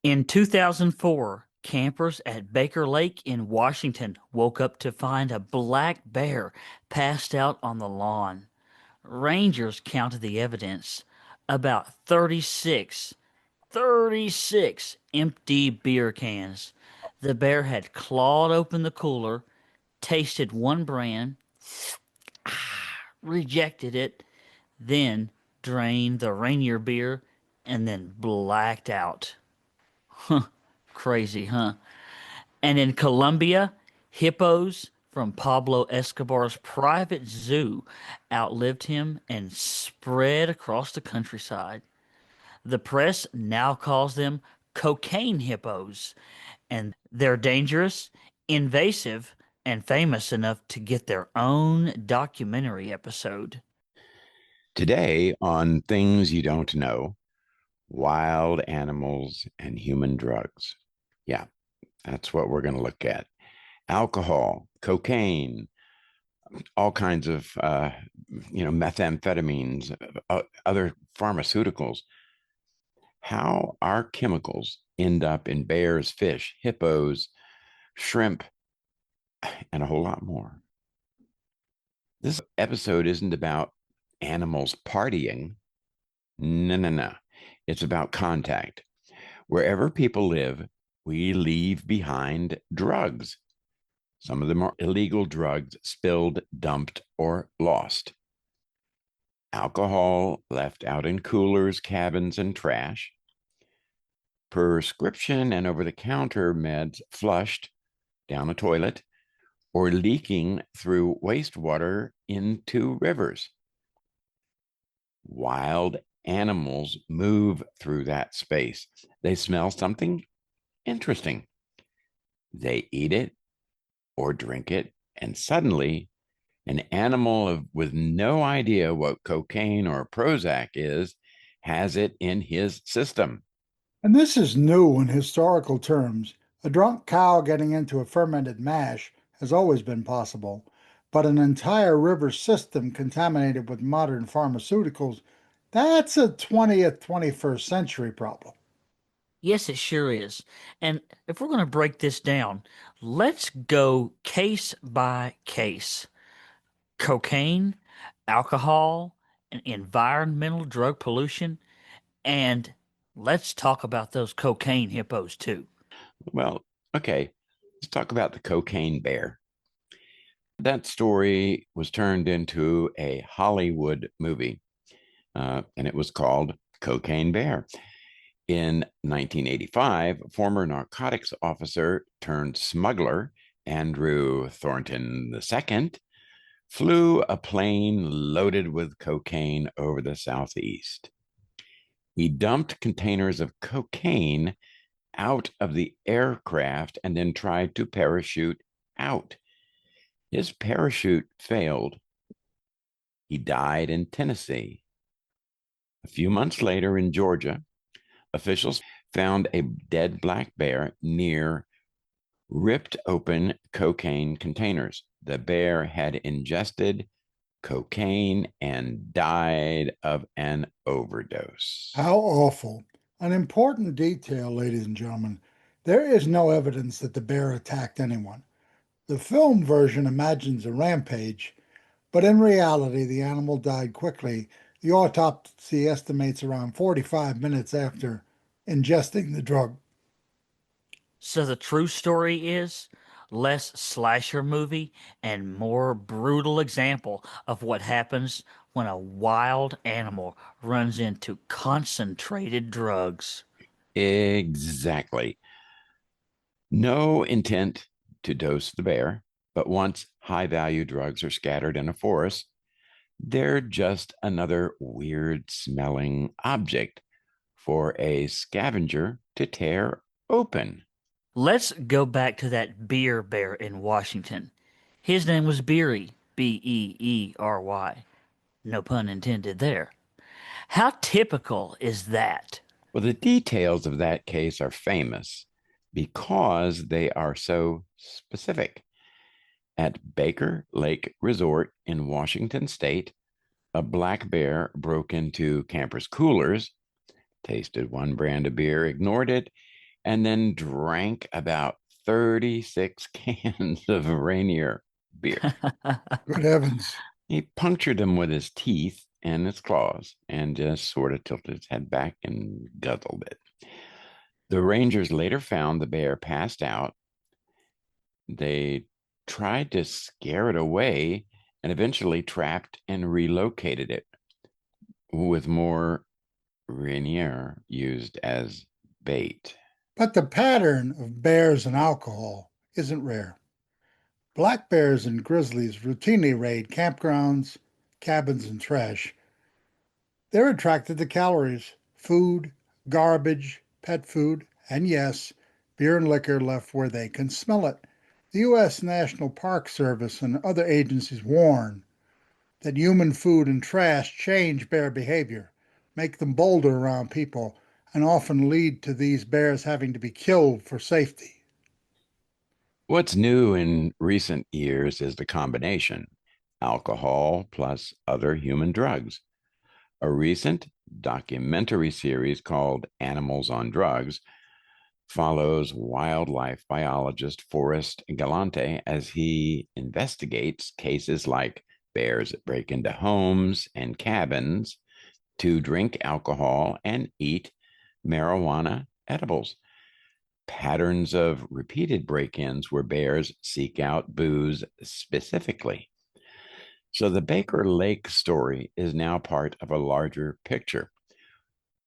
In 2004, campers at Baker Lake in Washington woke up to find a black bear passed out on the lawn. Rangers counted the evidence. About 36 empty beer cans. The bear had clawed open the cooler, tasted one brand, rejected it, then drained the Rainier beer, and then blacked out. Crazy, huh? And in Colombia, hippos from Pablo Escobar's private zoo outlived him and spread across the countryside. The press now calls them cocaine hippos, and they're dangerous, invasive, and famous enough to get their own documentary episode. Today, on Things You Don't Know, Wild Animals and Human Drugs. Yeah, that's what we're going to look at. Alcohol, cocaine, all kinds of, methamphetamines, other pharmaceuticals. How our chemicals end up in bears, fish, hippos, shrimp, and a whole lot more. This episode isn't about animals partying. No, no, no. It's about contact. Wherever people live, we leave behind drugs. Some of them are illegal drugs spilled, dumped, or lost. Alcohol left out in coolers, cabins, and trash. Prescription and over the counter meds flushed down a toilet or leaking through wastewater into rivers. Wild animals move through that space. They smell something interesting. They eat it or drink it, and suddenly an animal with no idea what cocaine or Prozac is has it in his system. And this is new in historical terms. A drunk cow getting into a fermented mash has always been possible, but an entire river system contaminated with modern pharmaceuticals, that's a 20th, 21st century problem. Yes, it sure is. And if we're going to break this down, let's go case by case. Cocaine, alcohol, and environmental drug pollution. And let's talk about those cocaine hippos too. Well, okay, let's talk about the cocaine bear. That story was turned into a Hollywood movie, and it was called Cocaine Bear. In 1985, former narcotics officer turned smuggler Andrew Thornton II flew a plane loaded with cocaine over the Southeast. He dumped containers of cocaine out of the aircraft and then tried to parachute out. His parachute failed. He died in Tennessee. A few months later in Georgia, officials found a dead black bear near ripped open cocaine containers. The bear had ingested cocaine and died of an overdose. How awful. An important detail, ladies and gentlemen. There is no evidence that the bear attacked anyone. The film version imagines a rampage, but in reality, the animal died quickly. The autopsy estimates around 45 minutes after ingesting the drug. So the true story is less slasher movie and more brutal example of what happens when a wild animal runs into concentrated drugs. Exactly. No intent to dose the bear, but once high value drugs are scattered in a forest, they're just another weird smelling object for a scavenger to tear open. Let's go back to that beer bear in Washington. His name was Beery, Beery. No pun intended there. How typical is that? Well, the details of that case are famous because they are so specific. At Baker Lake Resort in Washington State, a black bear broke into campers' coolers, tasted one brand of beer, ignored it, and then drank about 36 cans of Rainier beer. Good heavens. He punctured them with his teeth and his claws and just sort of tilted his head back and guzzled it. The Rangers later found the bear passed out. They tried to scare it away and eventually trapped and relocated it with more Rainier used as bait. But the pattern of bears and alcohol isn't rare. Black bears and grizzlies routinely raid campgrounds, cabins, and trash. They're attracted to calories, food, garbage, pet food, and yes, beer and liquor left where they can smell it. The U.S. National Park Service and other agencies warn that human food and trash change bear behavior, make them bolder around people, and often lead to these bears having to be killed for safety. What's new in recent years is the combination alcohol plus other human drugs. A recent documentary series called Animals on Drugs follows wildlife biologist Forrest Galante as he investigates cases like bears that break into homes and cabins to drink alcohol and eat marijuana edibles. Patterns of repeated break ins where bears seek out booze specifically. So the Baker Lake story is now part of a larger picture.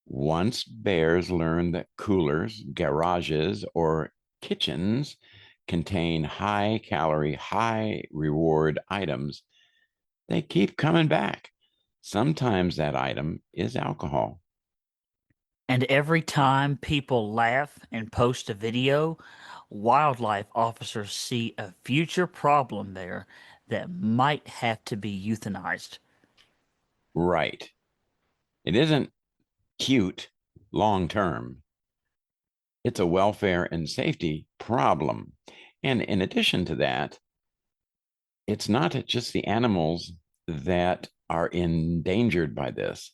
Once bears learn that coolers, garages, or kitchens contain high calorie, high reward items, they keep coming back. Sometimes that item is alcohol. And every time people laugh and post a video, wildlife officers see a future problem there that might have to be euthanized. Right. It isn't cute long term, it's a welfare and safety problem. And in addition to that, it's not just the animals that are endangered by this.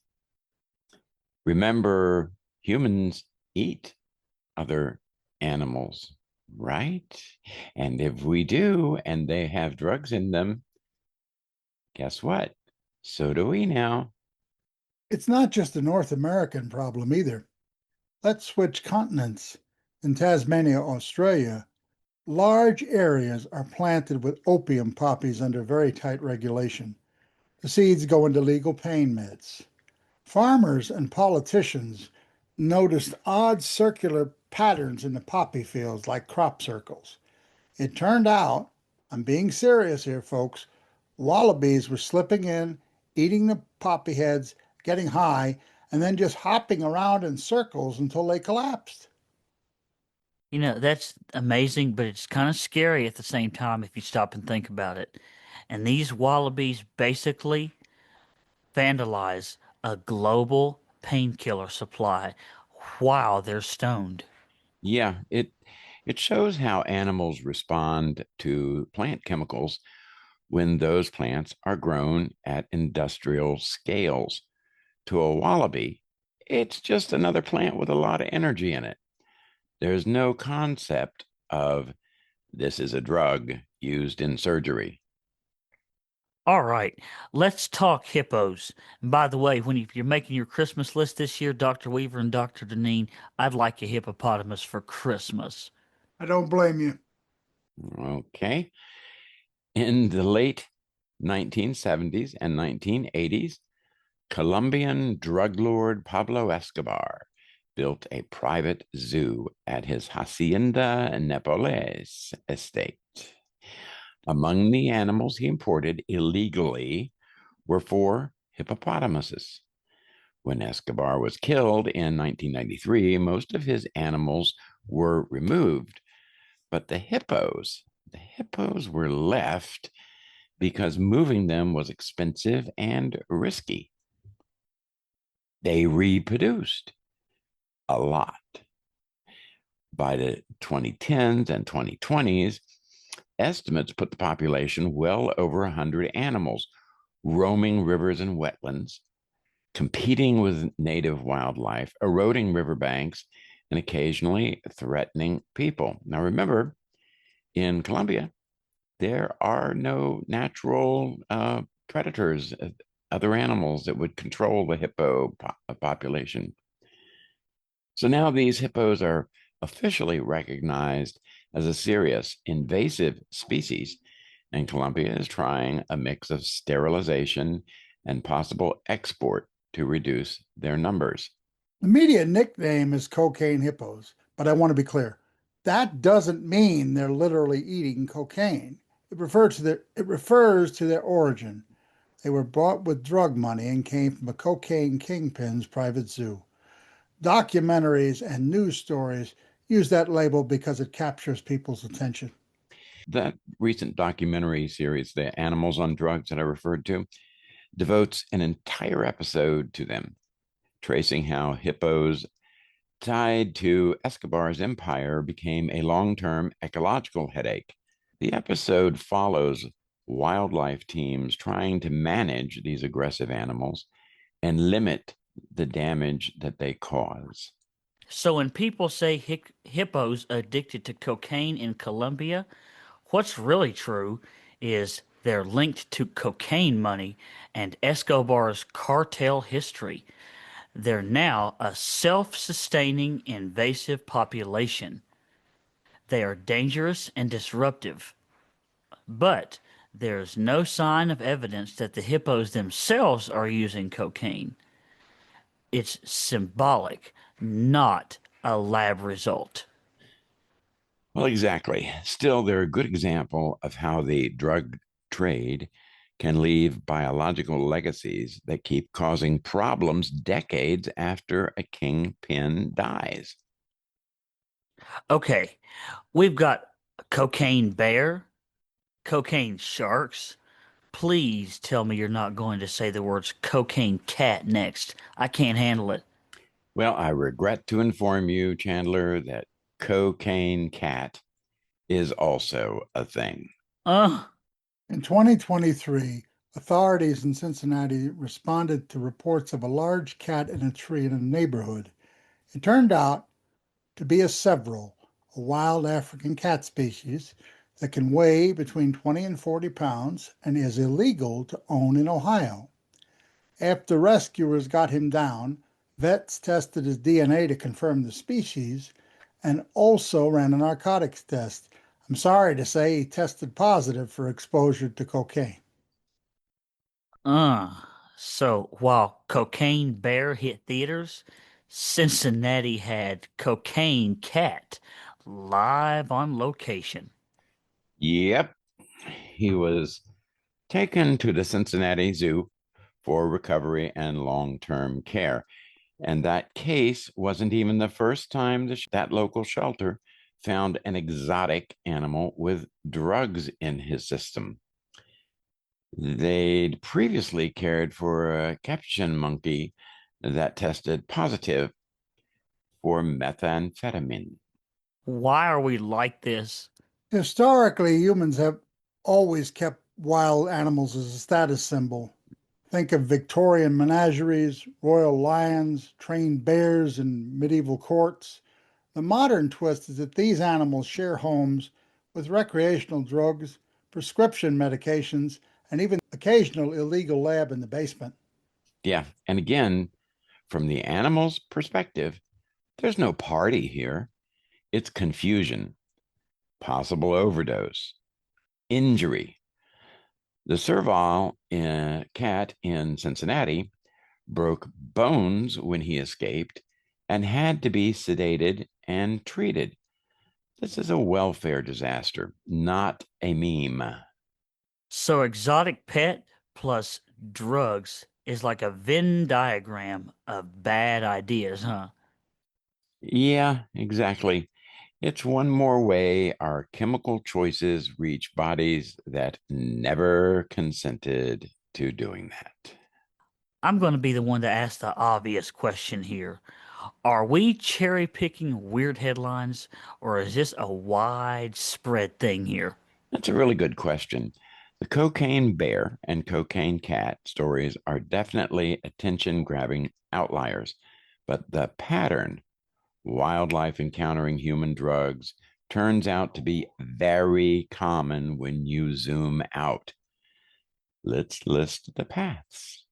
Remember, humans eat other animals, right? And if we do, and they have drugs in them, guess what? So do we now. It's not just a North American problem either. Let's switch continents. In Tasmania, Australia, large areas are planted with opium poppies under very tight regulation. The seeds go into legal pain meds. Farmers and politicians noticed odd circular patterns in the poppy fields like crop circles. It turned out, I'm being serious here, folks, wallabies were slipping in, eating the poppy heads, getting high, and then just hopping around in circles until they collapsed. That's amazing, but it's kind of scary at the same time if you stop and think about it. And these wallabies basically vandalize a global painkiller supply while they're stoned. Yeah, it shows how animals respond to plant chemicals when those plants are grown at industrial scales. To a wallaby, it's just another plant with a lot of energy in it. There's no concept of this is a drug used in surgery. All right, let's talk hippos. And by the way, you're making your Christmas list this year, Dr. Weaver and Dr. Deneen, I'd like a hippopotamus for Christmas. I don't blame you. Okay. In the late 1970s and 1980s, Colombian drug lord Pablo Escobar built a private zoo at his Hacienda Nápoles estate. Among the animals he imported illegally were 4 hippopotamuses. When Escobar was killed in 1993, most of his animals were removed, but the hippos were left because moving them was expensive and risky. They reproduced a lot. By the 2010s and 2020s, estimates put the population well over 100 animals roaming rivers and wetlands, competing with native wildlife, eroding riverbanks, and occasionally threatening people. Now, remember, in Colombia, there are no natural predators, other animals that would control the hippo population. So now these hippos are officially recognized as a serious invasive species, and Colombia is trying a mix of sterilization and possible export to reduce their numbers. The media nickname is Cocaine Hippos, but I want to be clear. That doesn't mean they're literally eating cocaine. It refers to their origin. They were bought with drug money and came from a cocaine kingpin's private zoo. Documentaries and news stories use that label because it captures people's attention. That recent documentary series, The Animals on Drugs, that I referred to, devotes an entire episode to them, tracing how hippos tied to Escobar's empire became a long term ecological headache. The episode follows wildlife teams trying to manage these aggressive animals and limit the damage that they cause. So when people say hippos addicted to cocaine in Colombia, what's really true is they're linked to cocaine money and Escobar's cartel history. They're now a self-sustaining invasive population. They are dangerous and disruptive, but there's no sign of evidence that the hippos themselves are using cocaine. It's symbolic, not a lab result. Well, exactly. Still, they're a good example of how the drug trade can leave biological legacies that keep causing problems decades after a kingpin dies. Okay, we've got cocaine bear, cocaine sharks. Please tell me you're not going to say the words cocaine cat next. I can't handle it. Well, I regret to inform you, Chandler, that cocaine cat is also a thing. Uh, In 2023, authorities in Cincinnati responded to reports of a large cat in a tree in a neighborhood. It turned out to be a several, a wild African cat species that can weigh between 20 and 40 pounds and is illegal to own in Ohio. After rescuers got him down, vets tested his DNA to confirm the species and also ran a narcotics test. I'm sorry to say he tested positive for exposure to cocaine. uh. So while Cocaine Bear hit theaters, Cincinnati had Cocaine Cat live on location. Yep, he was taken to the Cincinnati Zoo for recovery and long term care. And that case wasn't even the first time that local shelter found an exotic animal with drugs in his system. They'd previously cared for a capuchin monkey that tested positive for methamphetamine. Why are we like this? Historically, humans have always kept wild animals as a status symbol. Think of Victorian menageries, royal lions, trained bears in medieval courts. The modern twist is that these animals share homes with recreational drugs, prescription medications, and even occasional illegal lab in the basement. Yeah. And again, from the animal's perspective, there's no party here. It's confusion, possible overdose, injury. The servile cat in Cincinnati broke bones when he escaped and had to be sedated and treated. This is a welfare disaster, not a meme. So exotic pet plus drugs is like a Venn diagram of bad ideas, huh? Yeah, exactly. It's one more way our chemical choices reach bodies that never consented to doing that. I'm going to be the one to ask the obvious question here. Are we cherry picking weird headlines, or is this a widespread thing here? That's a really good question. The cocaine bear and cocaine cat stories are definitely attention grabbing outliers, but the pattern wildlife encountering human drugs turns out to be very common when you zoom out. Let's list the paths.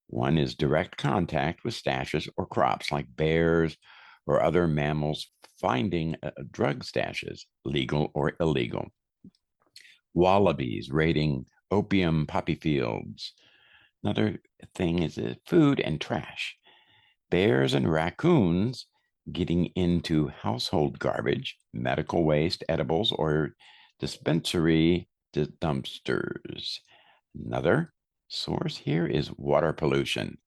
One is direct contact with stashes or crops like bears or other mammals finding drug stashes, legal or illegal. Wallabies raiding opium poppy fields. Another thing is food and trash. Bears and raccoons getting into household garbage, medical waste, edibles, or dispensary dumpsters. Another source here is water pollution.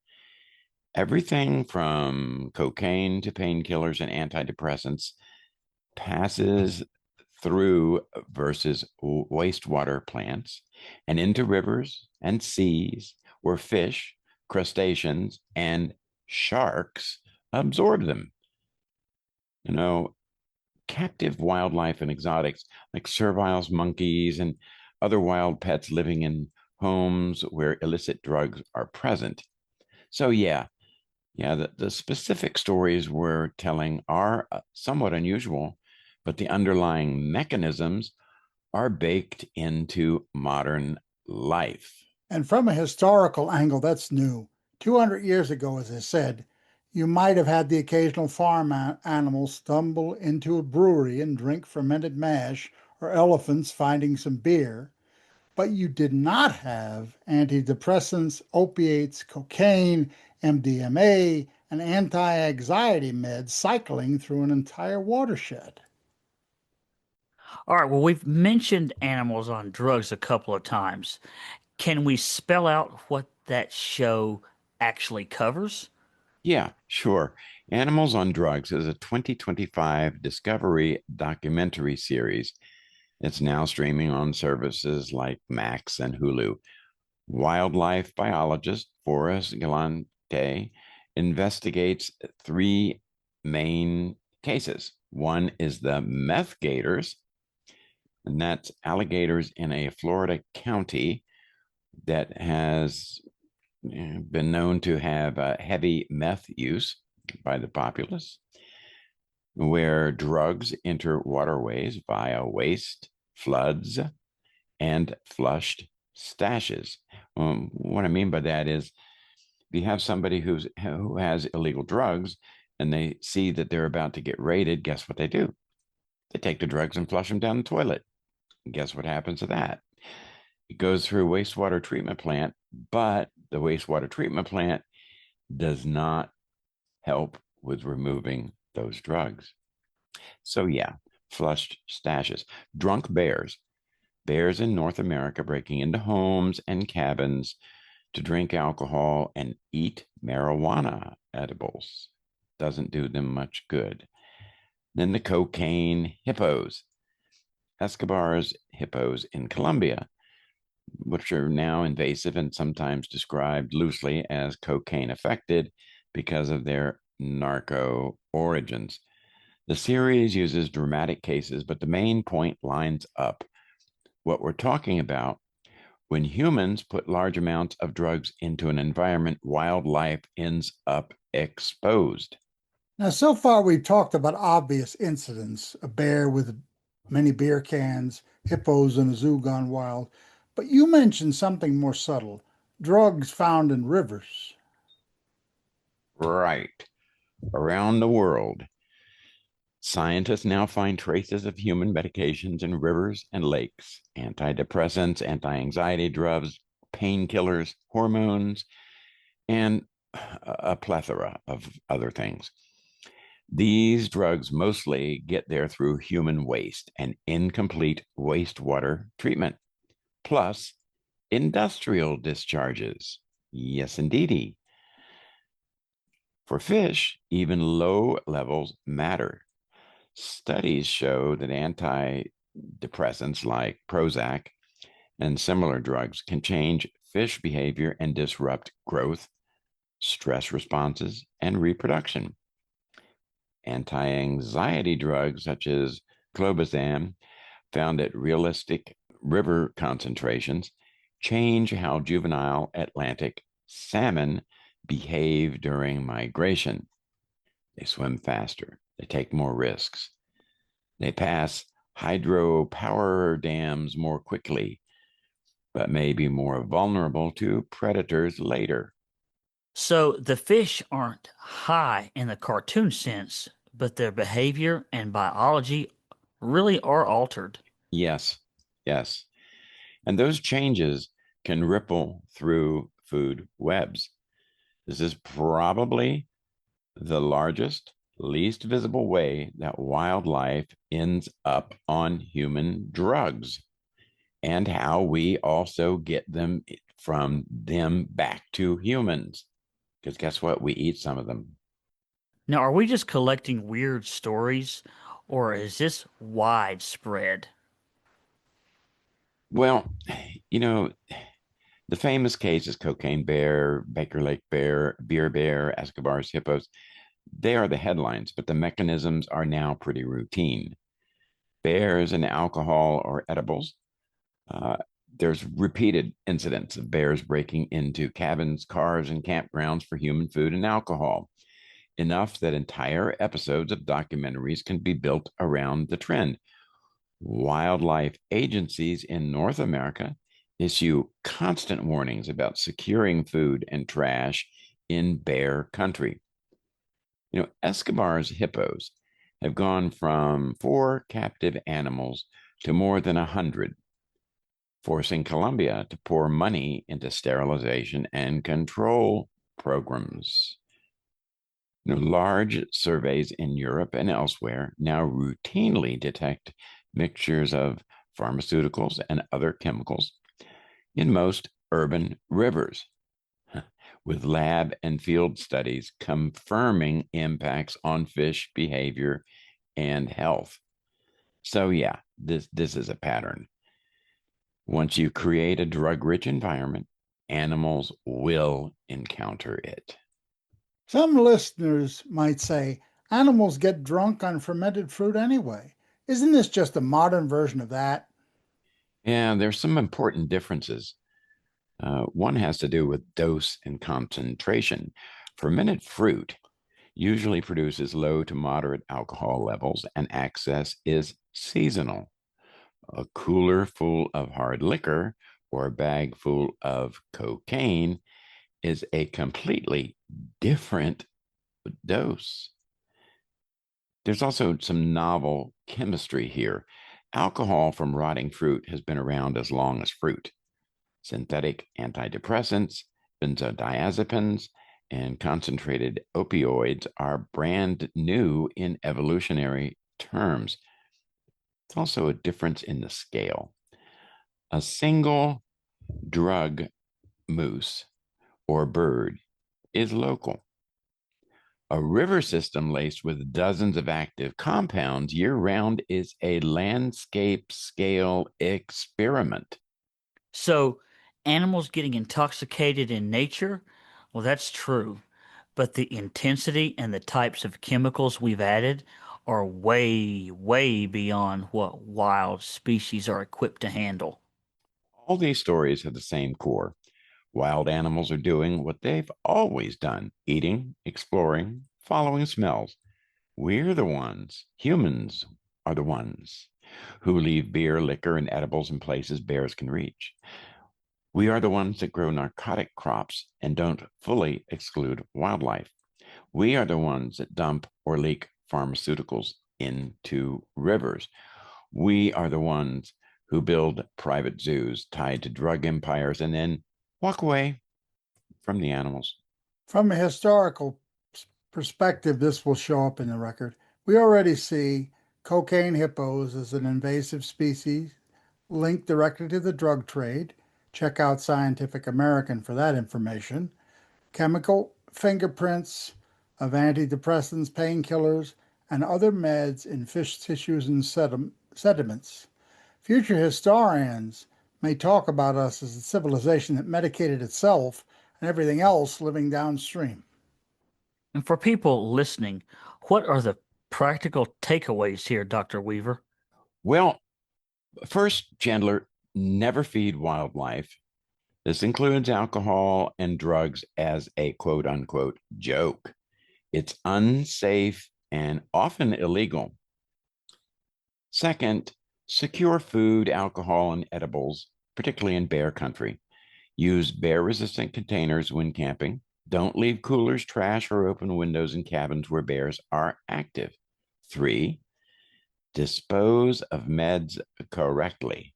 Everything from cocaine to painkillers and antidepressants passes through versus wastewater plants and into rivers and seas where fish, crustaceans, and sharks absorb them. You know, captive wildlife and exotics like servile monkeys and other wild pets living in homes where illicit drugs are present. So, yeah, the specific stories we're telling are somewhat unusual, but the underlying mechanisms are baked into modern life. And from a historical angle, that's new. 200 years ago, as I said, you might have had the occasional farm animal stumble into a brewery and drink fermented mash, or elephants finding some beer, but you did not have antidepressants, opiates, cocaine, MDMA, and anti anxiety meds cycling through an entire watershed. All right, well, we've mentioned animals on drugs a couple of times. Can we spell out what that show actually covers? Yeah, sure. Animals on Drugs is a 2025 Discovery documentary series. It's now streaming on services like Max and Hulu. Wildlife biologist Forrest Galante investigates three main cases. One is the meth gators, and that's alligators in a Florida county that has been known to have heavy meth use by the populace, where drugs enter waterways via waste, floods, and flushed stashes. What I mean by that is if you have somebody who has illegal drugs and they see that they're about to get raided, guess what they do? They take the drugs and flush them down the toilet. And guess what happens to that? It goes through a wastewater treatment plant, but the wastewater treatment plant does not help with removing those drugs. So, yeah, flushed stashes. Drunk bears. Bears in North America breaking into homes and cabins to drink alcohol and eat marijuana edibles. Doesn't do them much good. Then the cocaine hippos. Escobar's hippos in Colombia, which are now invasive and sometimes described loosely as cocaine affected because of their narco origins. The series uses dramatic cases, but the main point lines up. What we're talking about when humans put large amounts of drugs into an environment, wildlife ends up exposed. Now, so far we've talked about obvious incidents, a bear with many beer cans, hippos in a zoo gone wild, but you mentioned something more subtle, drugs found in rivers. Right. Around the world, scientists now find traces of human medications in rivers and lakes, antidepressants, anti anxiety drugs, painkillers, hormones, and a plethora of other things. These drugs mostly get there through human waste and incomplete wastewater treatment, plus industrial discharges. Yes, indeedy. For fish, even low levels matter. Studies show that antidepressants like Prozac and similar drugs can change fish behavior and disrupt growth, stress responses, and reproduction. Anti anxiety drugs such as clobazam, found at realistic river concentrations, change how juvenile Atlantic salmon behave during migration. They swim faster. They take more risks. They pass hydropower dams more quickly, but may be more vulnerable to predators later. So the fish aren't high in the cartoon sense, but their behavior and biology really are altered. Yes, yes. And those changes can ripple through food webs. This is probably the largest, least visible way that wildlife ends up on human drugs, and how we also get them from them back to humans. Because guess what? We eat some of them. Now, are we just collecting weird stories, or is this widespread? Well, you know, the famous cases Cocaine Bear, Baker Lake Bear, Beer Bear, Escobar's Hippos, they are the headlines, but the mechanisms are now pretty routine. Bears and alcohol or edibles. Uh, there's repeated incidents of bears breaking into cabins, cars, and campgrounds for human food and alcohol, enough that entire episodes of documentaries can be built around the trend. Wildlife agencies in North America issue constant warnings about securing food and trash in bear country. Escobar's hippos have gone from 4 captive animals to more than 100, forcing Colombia to pour money into sterilization and control programs. Large surveys in Europe and elsewhere now routinely detect mixtures of pharmaceuticals and other chemicals in most urban rivers, with lab and field studies confirming impacts on fish behavior and health. So yeah, this is a pattern. Once you create a drug-rich environment, animals will encounter it. Some listeners might say, animals get drunk on fermented fruit anyway. Isn't this just a modern version of that? Yeah, there's some important differences. One has to do with dose and concentration. Fermented fruit usually produces low to moderate alcohol levels, and access is seasonal. A cooler full of hard liquor or a bag full of cocaine is a completely different dose. There's also some novel chemistry here. Alcohol from rotting fruit has been around as long as fruit. Synthetic antidepressants, benzodiazepines, and concentrated opioids are brand new in evolutionary terms. It's also a difference in the scale. A single drug moose or bird is local. A river system laced with dozens of active compounds year round is a landscape scale experiment. So, animals getting intoxicated in nature? Well, that's true. But the intensity and the types of chemicals we've added are way, way beyond what wild species are equipped to handle. All these stories have the same core. Wild animals are doing what they've always done: eating, exploring, following smells. We're the ones, humans are the ones, who leave beer, liquor, and edibles in places bears can reach. We are the ones that grow narcotic crops and don't fully exclude wildlife. We are the ones that dump or leak pharmaceuticals into rivers. We are the ones who build private zoos tied to drug empires and then walk away from the animals. From a historical perspective, this will show up in the record. We already see cocaine hippos as an invasive species linked directly to the drug trade. Check out Scientific American for that information. Chemical fingerprints of antidepressants, painkillers, and other meds in fish tissues and sediments. Future historians may talk about us as a civilization that medicated itself and everything else living downstream. And for people listening, what are the practical takeaways here, Dr. Weaver? Well, first, Chandler, never feed wildlife. This includes alcohol and drugs as a quote unquote joke. It's unsafe and often illegal. Second, secure food, alcohol, and edibles, particularly in bear country. Use bear resistant containers when camping. Don't leave coolers, trash, or open windows in cabins where bears are active. Three, dispose of meds correctly.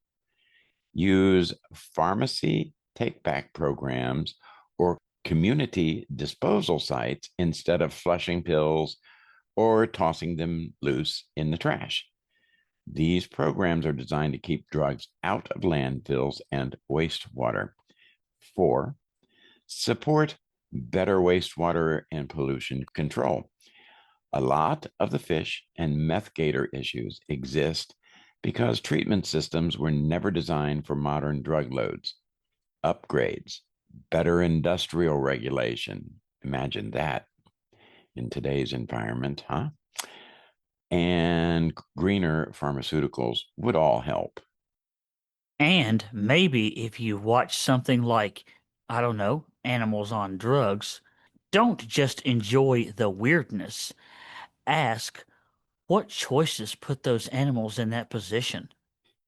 Use pharmacy take back programs or community disposal sites instead of flushing pills or tossing them loose in the trash. These programs are designed to keep drugs out of landfills and wastewater. Four, support better wastewater and pollution control. A lot of the fish and meth gator issues exist because treatment systems were never designed for modern drug loads. Upgrades, better industrial regulation. Imagine that in today's environment, huh? And greener pharmaceuticals would all help. And maybe if you watch something like, I don't know, Animals on Drugs, don't just enjoy the weirdness. Ask, what choices put those animals in that position?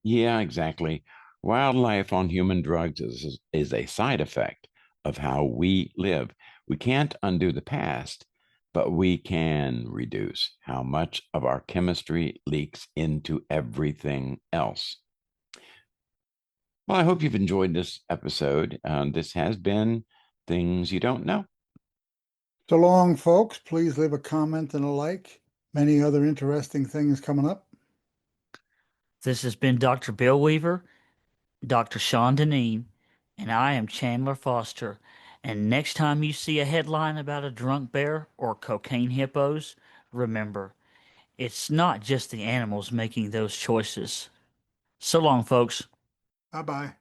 Yeah, exactly. Wildlife on human drugs is a side effect of how we live. We can't undo the past, but we can reduce how much of our chemistry leaks into everything else. Well, I hope you've enjoyed this episode. This has been Things You Don't Know. So long, folks. Please leave a comment and a like. Many other interesting things coming up. This has been Dr. Bill Weaver, Dr. Sean Deneen, and I am Chandler Foster. And next time you see a headline about a drunk bear or cocaine hippos, remember, it's not just the animals making those choices. So long, folks. Bye bye.